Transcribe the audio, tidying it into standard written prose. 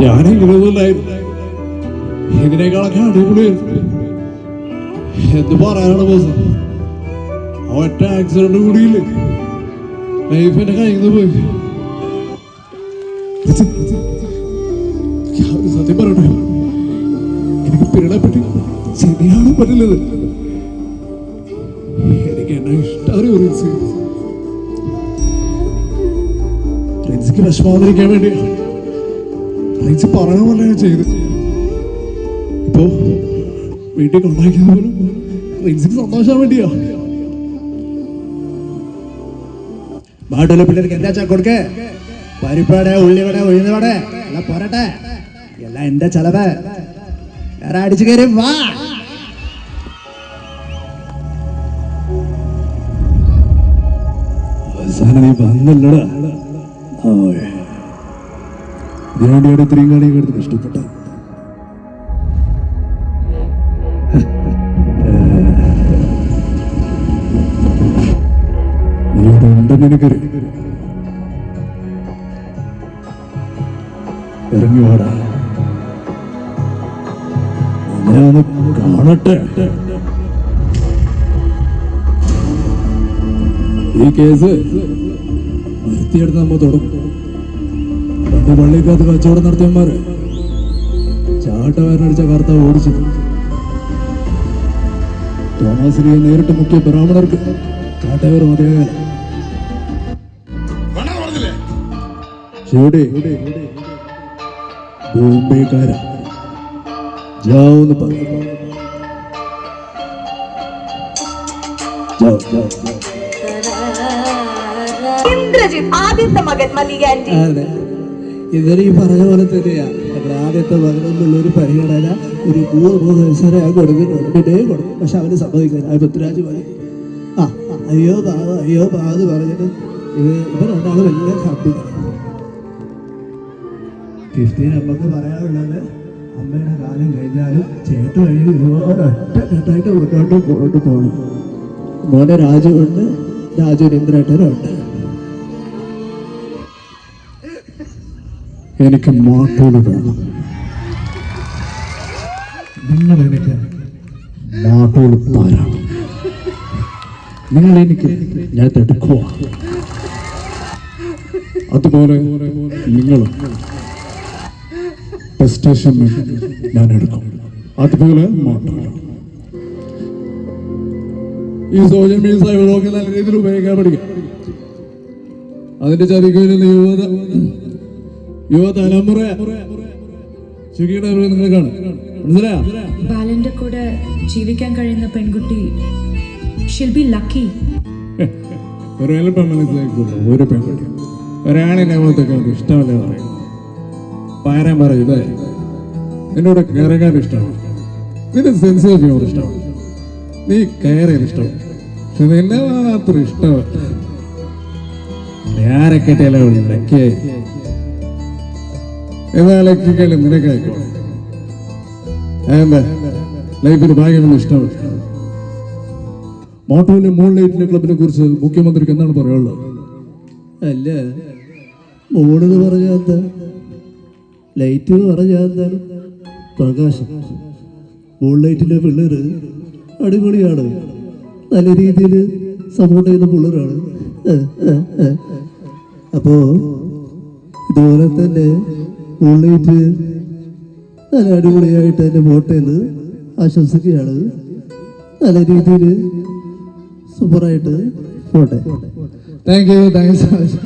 ഞാനിങ്ങനെയൊന്നുമില്ലായിരുന്നു, ഇതിനേക്കാളൊക്കെ അടിപൊളിയായിരുന്നു. എന്ത് പറയാനാണ് ബോസ്, ഒറ്റ ആക്സിഡന്റ് കൂടിയില്ലേ ലൈഫ് എന്റെ കയ്യിൽ നിന്ന് പോയി. സത്യം പറയട്ടെ, എനിക്ക് പിള്ളെ പറ്റി ശരിയാണ് പറ്റില്ലത്. എനിക്ക് എന്നെ ഇഷ്ടം റിൻസിക്ക് വിഷമാതിരിക്കാൻ വേണ്ടി റിൻസി പറയണ പോലെ ഞാൻ ചെയ്ത്. ഇപ്പോ വീട്ടിൽ കൊണ്ടാക്കിയത് പോലും റിൻസിക്ക് സന്തോഷം വേണ്ടിയാ. ബാട്ടുള്ള പിള്ളേർക്ക് എന്താ കൊടുക്കേ? പരിപ്പട, ഉള്ളിവട, ഉഴുന്നവട എല്ലാം പോരട്ടെ, എല്ലാം എന്റെ ചെലവ്. വേറെ അടിച്ചു കയറി വാ. അവസാനം നീ വന്നല്ലടാ. ഇതിനുവേണ്ടിയാണ് ഇത്രയും കാണിയൊക്കെ എടുത്ത് കഷ്ടപ്പെട്ട. നീയോട് ഉണ്ടെന്ന് എനിക്കറിയാം. ഇറങ്ങി വാടാ, ഞാൻ കാണട്ടെ. ഈ കേസ് നിർത്തിയെടുത്ത് നമ്മ തുടങ്ങും. പണ്ട് പള്ളിക്കകത്ത് കച്ചവടം നടത്തിയന്മാര് ചാട്ടവാരനടിച്ച കർത്താവ് ഓടിച്ചത്. തോമാശ്രീയെ നേരിട്ട് മുക്കിയ ബ്രാഹ്മണർക്ക് ചാട്ടവാർ മതിയാകാല. ബോംബെക്കാരാ ജാവെന്ന് പറഞ്ഞു. ആദ്യത്തെ മകൻ മല്ലിക ആന്റി. അതെ, ഇവര് ഈ പറഞ്ഞ പോലെ തന്നെയാ. നമ്മുടെ ആദ്യത്തെ മകനെന്നുള്ള ഒരു പരിഗണന ഒരു 3 വയസ്സരെ കൊടുക്കും. പക്ഷെ അവന് സംഭവിക്കാൻ പൃഥ്വിരാജ് പറയും, അയ്യോ പാവ എന്ന് പറഞ്ഞിട്ട് ഇവർ രണ്ടാളും വലിയ ഹാപ്പി. 15 നമുക്ക് പറയാനുള്ളത്, അമ്മയുടെ കാലം കഴിഞ്ഞാലും ചേട്ടൻ വഴി ഇതുപോലെ ഒറ്റക്കെട്ടായിട്ട് മുന്നോട്ട് പോകണം. മോനെ രാജുവുണ്ട്, രാജുവിന് ഇന്ദ്രേട്ടനുണ്ട്. എനിക്ക് മാട്ടോല് വേണം. നിങ്ങൾ എനിക്ക് മാട്ടോല് താരാണ്. നിങ്ങൾ എനിക്ക് ഞാൻ എടുക്കുക. അതുപോലെ നിങ്ങളും സ്റ്റേഷൻ ഞാൻ എടുക്കും. അതുപോലെ മാട്ടോല്. ഈ സോഷ്യൽ മീഡിയ സൈബറൊക്കെ നല്ല രീതിയിൽ ഉപയോഗിക്കാൻ പഠിക്കാം. അതിന്റെ ചതിക്കുകളിൽ യുവതലമുറ നിങ്ങൾ കാണും. മനസ്സിലായോ? ബാലന്റെ കൂടെ ജീവിക്കാൻ കഴിയുന്ന പെൺകുട്ടി she'll be lucky. ഒരു പെൺകുട്ടി ഒരാളിനെ പോലത്തൊക്കെ അവർക്ക് ഇഷ്ടമല്ല പറയും. പാരാൻ പറയൂലേ, എന്നോട് കയറാൻ ഇഷ്ടമാണ്, നിന്റെ സെൻസിറ്റീവിനോട് ഇഷ്ടമാണ്, നീ കയറിയാൽ ഇഷ്ടമാണ്. പക്ഷെ നിന്നെ മാത്രം ഇഷ്ടമല്ല. ഞാനൊക്കെ ലക്കി എന്നാലൊക്കെ നിനക്കായിക്കോ. എന്താ ലൈഫിൽ ഭാഗ്യമൊന്നും ഇഷ്ടമല്ല. മോട്ടോയിലെ മൂൺ ലൈറ്റിന്റെ ക്ലബിനെ കുറിച്ച് മുഖ്യമന്ത്രിക്ക് എന്താണ് പറയാനുള്ളത്? അല്ല, മൂണെന്ന് പറഞ്ഞാൽ ലൈറ്റ് എന്ന് പറഞ്ഞാൽ പ്രകാശം. മൂൺ ലൈറ്റിലെ പിള്ളേർ അടിപൊളിയാണ്, നല്ല രീതിയിൽ സപ്പോർട്ട് ചെയ്യുന്ന പിള്ളേരാണ്. അപ്പോ ഇതുപോലെ തന്നെ മൂൺ ലൈറ്റ് നല്ല അടിപൊളിയായിട്ട് തന്നെ പോട്ടെ എന്ന് ആശംസിക്കുകയാണ്. നല്ല രീതിയിൽ സൂപ്പറായിട്ട് പോട്ടെ. Thank you so much.